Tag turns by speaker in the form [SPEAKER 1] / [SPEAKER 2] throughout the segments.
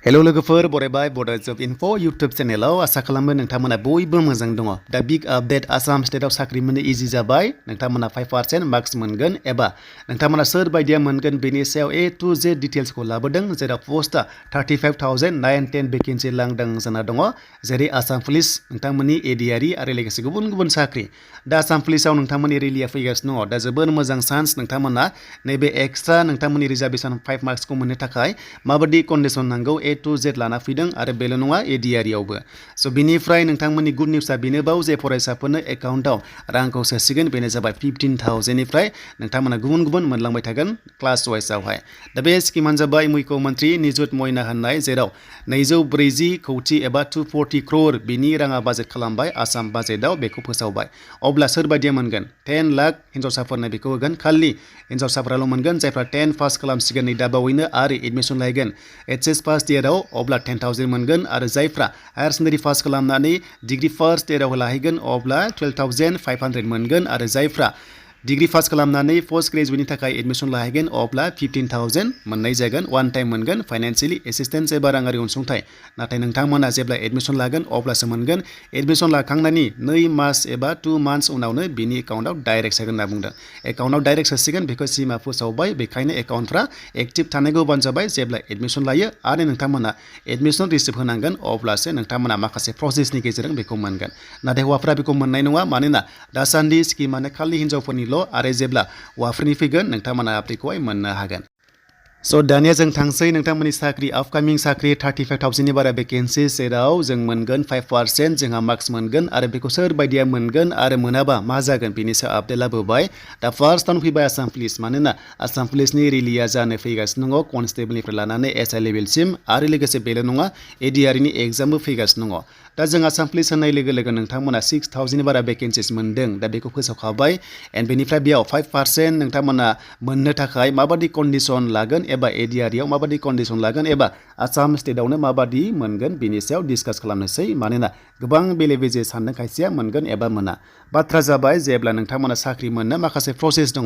[SPEAKER 1] hello लोगोफोर बरायबाय बड' जब info YouTube चेनेलाव आसा खालामो नोंथांमोना बयबो मोजां दङ दा बिग आपडेट आसाम स्टेटआव साख्रि मोननो इजि जाबाय नोंथांमोना 5% मार्क्स मोनगोन एबा नोंथांमोना सोर बायदिया मोनगोन बेनि सायाव A to Z डिटेल्सखौ लाबोदों जेराव पोस्टआ 35,000 9-10 भेकेन्सि लांदां जाना दङ जेरै आसाम पुलिस नोंथांमोननि ADRE आरो लोगोसे गुबुन गुबुन साख्रि दा आसाम पुलिसाव नोंथांमोननि रेलिया फैगासिनो दङ दा जोबोर मोजां चान्स नोंथांमोना नैबे एक्सट्रा नोंथांमोननि रिजार्भेसन 5 मार्क्सखौ मोननो थाखाय माबायदि कन्डिशन नांगौ A to Z लाना फैदों आरो बेल' नङा ADREआवबो स' बिनिफ्राय नोंथांमोननि गुड निउसआ बेनोबाव जे फरायसाफोरनो एकाउन्टआव रांखौ सोसिगोन बेनो जाबाय 15,000 निफ्राय नोंथांमोना गुबुन गुबुन मोनलांबाय थागोन क्लास वाइसआवहाय दा बे स्किमानो जाबाय मुख्यमन्त्रि निजुत मयना होननाय जेराव 240 कौटि एबा 240 क्रर बिनि राङा बाजेट खालामबाय आसाम बाजेटआव बेखौ फोसावबाय अब्ला सोरबायदिया मोनगोन 10 लाख हिन्जावसाफोरनो बेखौ होगोन खालि हिन्जावसाफोराल' मोनगोन जायफ्रा 10 पास खालामसिगोन नै दाबावैनो आरो एडमिसन लायगोन HS फार्स्ट इयाराव अब्ला 10,000 मोनगोन आरो जायफ्रा हायार सेकेन्डारि पास खालामनानै डिग्री फार्स्ट इयाराव लाहैगोन अब्ला 12,500 मोनगोन आरो जायफ्रा डिग्री पास खालामनानै पोस्ट ग्रेजुवेटनि थाखाय एडमिसन लाहैगोन अब्ला 15,000 मोननाय जागोन वान टाइम मोनगोन फाइनान्सियेलि एसिस्टेन्स एबा राङारि अनसुंथाइ नाथाय नोंथांमोना जेब्ला एडमिसन लागोन अब्लासो मोनगोन एडमिसन लाखांनायनि 2 मास एबा 2 मान्थ्स उनावनो बिनि एकाउन्टआव डाइरेक्ट सोगोन होनना बुंदों एकाउन्टआव डाइरेक्ट सोसिगोन बेखौ सिमा फोसावबाय बेखायनो एकाउन्टफ्रा एक्टिभ थानांगौ बानो जाबाय जेब्ला एडमिसन लायो आरो नोंथांमोना एडमिसन रिसिप्ट होनांगोन अब्लासो नोंथांमोना माखासे प्रसेसनि गेजेरजों बेखौ मोनगोन नाथाय हौवाफ्रा बेखौ मोननाय नङा मानोना दासान्दि स्किमानो खालि हिन्जावफोरनि आरो जेब्ला हौवाफोरनि फैगोन नोंथांमोना आपडेटखौहाय मोननो हागोन स' दानिया जों थांसै नोंथांमोननि साख्रि आपकामिं साख्रि 35,000 नि बारा भेकेन्सि जेराव जों मोनगोन 5% जोंहा मार्क्स मोनगोन आरो बेखौ सोर बायदिया मोनगोन आरो मोनाबा मा जागोन बेनि सायाव आपडेट लाबोबाय दा फार्स्टआवनो फैबाय आसाम पुलिस मानोना आसाम पुलिसनि रेलिया जानो फैगासिनो दङ कनस्टेबलनिफ्राय लानानै SI लेभेलसिम आरो लोगोसे बेल' नङा ADREनि एग्जामबो फैगासिनो दङ दा जों आसाम पुलिस होननाय लोगो लोगो नोंथांमोना 6,000 नि बारा भेकेन्सिस मोनदों दा बेखौ फोसावखाबाय एन्ड बेनिफ्राय बेयाव 5% नोंथांमोना मोननो थाखाय माबादि कन्डिशन लागोन एबा ADREआव माबादि कन्डिशन लागोन एबा आसाम स्टेटआवनो माबादि मोनगोन बेनि सायाव डिसकास खालामनोसै मानोना गोबां बेले बेजे सानदों खायसेया मोनगोन एबा मोना बाथ्रा जाबाय जेब्ला नोंथांमोना साख्रि मोननो माखासे प्रसेस दङ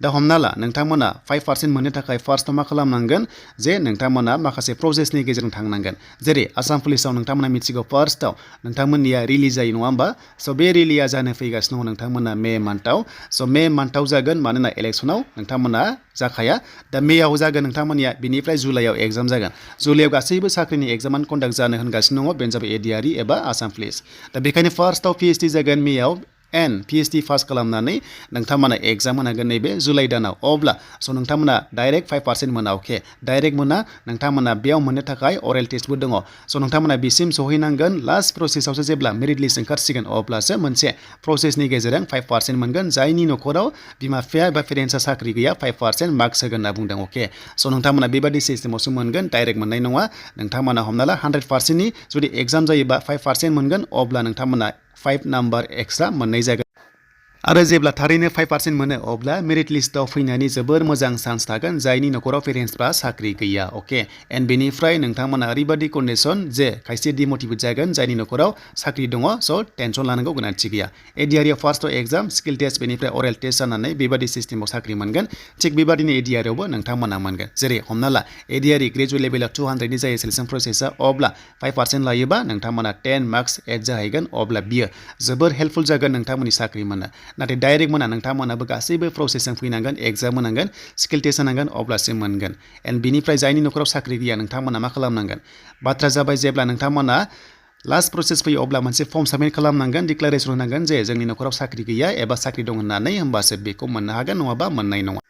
[SPEAKER 1] दा हमना ला नोंथांमोना 5% मोननो थाखाय फार्स्टआव मा खालामनांगोन जे नोंथांमोना माखासे प्रसेसनि गेजेरजों थांनांगोन जेरै आसाम पुलिसाव नोंथांमोना मिथिगौ फार्स्टआव नोंथांमोननिया रिलिज जायो नङा होमबा स' बे रिलिया जानो फैगासिनो दङ नोंथांमोना मे मान्थआव स' मे मान्थआव जागोन मानोना इलेक्सनाव नोंथांमोना जाखाया दा मेआव जागोन नोंथांमोननिया बिनिफ्राय जुलाइआव एग्जाम जागोन जुलाइआव गासैबो साख्रिनि एग्जामानो कन्डाक्ट जानो होनगासिनो दङ बेनो जाबाय ADRE एबा आसाम पुलिस दा बेखायनो फार्स्टआव PhD जागोन मेआव एन्ड PhD पास खालामनानै नोंथांमोना एग्जाम होनांगोन नैबे जुलाइ दानाव अब्ला स' नोंथांमोना डाइरेक्ट 5% मोना अके डाइरेक्ट मोना नोंथांमोना बेयाव मोननो थाखाय अरेल टेस्टबो दङ स' नोंथांमोना बिसिम सहैनांगोन लास्ट प्रसेसआवसो जेब्ला मेरिट लिस्ट ओंखारसिगोन अब्लासो मोनसे प्रसेसनि गेजेरजों 5% मोनगोन जायनि न'खराव बिमा बिफाया एबा पेरेन्टसा साख्रि गैया 5% मार्क्स होगोन होनना बुंदों अके स' नोंथांमोना बेबादि सिस्टेमावसो मोनगोन डाइरेक्ट मोननाय नङा नोंथांमोना हमना ला 100%नि जुदि एग्जाम जायोबा 5% मोनगोन अब्ला नोंथांमोना 5 नाम्बार एक्सट्रा मोननाय जागोन आरो जेब्ला थारैनो 5% मोनो अब्ला मेरिट लिस्टआव फैनायनि जोबोर मोजां चान्स थागोन जायनि न'खराव पेरेन्टसफ्रा साख्रि गैया अके एन्ड बेनिफ्राय नोंथांमोना ओरैबादि कन्डिशन जे खायसे डिमटिभेट जागोन जायनि न'खराव साख्रि दङ स' टेनसन लानांगौ गोनांथि गैया ADREआव फार्स्टआव एग्जाम स्किल टेस्ट बेनिफ्राय अरेल टेस्ट जानानै बेबादि सिस्टेमाव साख्रि मोनगोन थिग बेबादिनो ADREआवबो नोंथांमोना मोनगोन जेरै हमना ला ADRE ग्रेजुवेट लेभेलाव 200 नि जायो सेलेक्सन प्रसेसआ अब्ला 5% लायोबा नोंथांमोना 10 मार्क्स एड जाहैगोन अब्ला बियो जोबोर हेल्पफुल जागोन नोंथांमोननि साख्रि मोननो नाथाय डाइरेक्ट मोना नोंथांमोनाबो गासैबो प्रसेसजों फैनांगोन एग्जाम होनांगोन स्किल टेस्ट होनांगोन अब्लासो मोनगोन एन्ड बिनिफ्राय जायनि न'खराव साख्रि गैया नोंथांमोना मा खालामनांगोन बाथ्रा जाबाय जेब्ला नोंथांमोना लास्ट प्रसेस फैयो अब्ला मोनसे फर्म साबमिट खालामनांगोन डिक्लारेसन होनांगोन जे जोंनि न'खराव साख्रि गैया एबा साख्रि दं होननानै होमबासो बेखौ मोननो हागोन नङाबा मोननाय नङा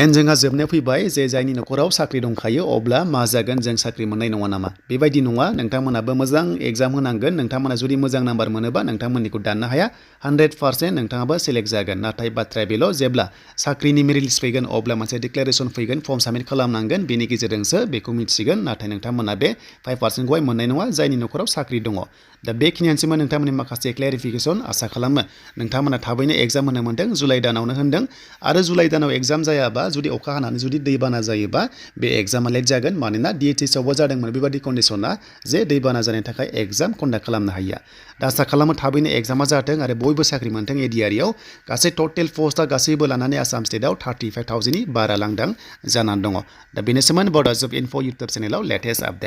[SPEAKER 1] एन्ड जोंहा जोबनायाव फैबाय जे जायनि न'खराव साख्रि दंखायो अब्ला मा जागोन जों साख्रि मोननाय नङा नामा बेबायदि नङा नोंथांमोनाबो मोजां एग्जाम होनांगोन नोंथांमोना जुदि मोजां नाम्बार मोनोबा नोंथांमोननिखौ दाननो हाया 100% नोंथाङाबो सेलेक्ट जागोन नाथाय बाथ्राया बेल' जेब्ला साख्रिनि मेरिट लिस्ट फैगोन अब्ला मोनसे डिक्लारेसन फैगोन फर्म साबमिट खालामनांगोन बेनि गेजेरजोंसो बेखौ मिथिगोन नाथाय नोंथांमोना बे 5%खौहाय मोननाय नङा जायनि न'खराव साख्रि दङ दा बेखिनियानोसैमोन नोंथांमोननि माखासे क्लेरिफिकेसन आसा खालामो नोंथांमोना थाबैनो एग्जाम होनो मोनदों जुलाइ दानावनो होनदों आरो जुलाइ दानाव एग्जाम जायाबा जुदि अखा हानानै जुदि दैबाना जायोबा बे एग्जामा लेट जागोन मानोना DHSआवबो जादोंमोन बेबादि कन्डिशना जे दैबाना जानायनि थाखाय एग्जाम कन्डाक्ट खालामनो हाया दा आसा खालामो थाबैनो एग्जामा जाथों आरो बयबो साख्रि मोनथों ADREआव गासै टटेल पस्टआ गासैबो लानानै आसाम स्टेटआव 35,000 नि बारा लांदां जानानै दङ दा बेनोसैमोन बड' जब इनफो इउटुब चेनेलाव लेटेस्ट आपडेट